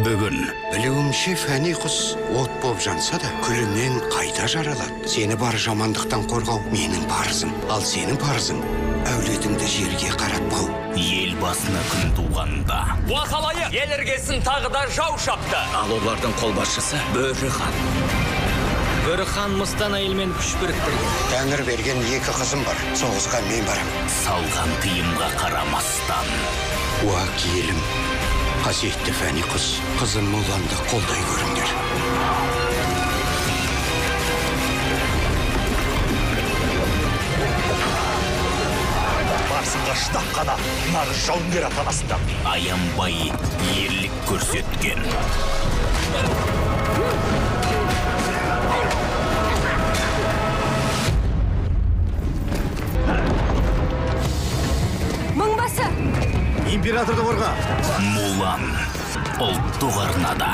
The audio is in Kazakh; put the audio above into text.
Бүгін Білуімше фәни құс от боп жанса да, күлінен қайта жаралады. Сені бар жамандықтан қорғау менің парызым. Ал сенің парызың әулетіңді жерге қаратпау. ел басына күн туғанда. Уақалайы ел іргесін тағы да жау шапты. Ал олардың қолбасшысы Бөрі хан. Бөрі хан мыстан әйелмен күш біріктірген. Тәңір берген 2 қызым бар. Соғысқа мен барам. Салған тыйымға қарамастан. Уа киелім, қасиетті фәни құс, қызым Муланды қолдай көріңдер. Барсынға шыдап қана нағыз жауынгер атанасында. Аянбай ерлік көрсеткен. Мыңбасы! Императорды қорға! Мулан ұлттық арнада.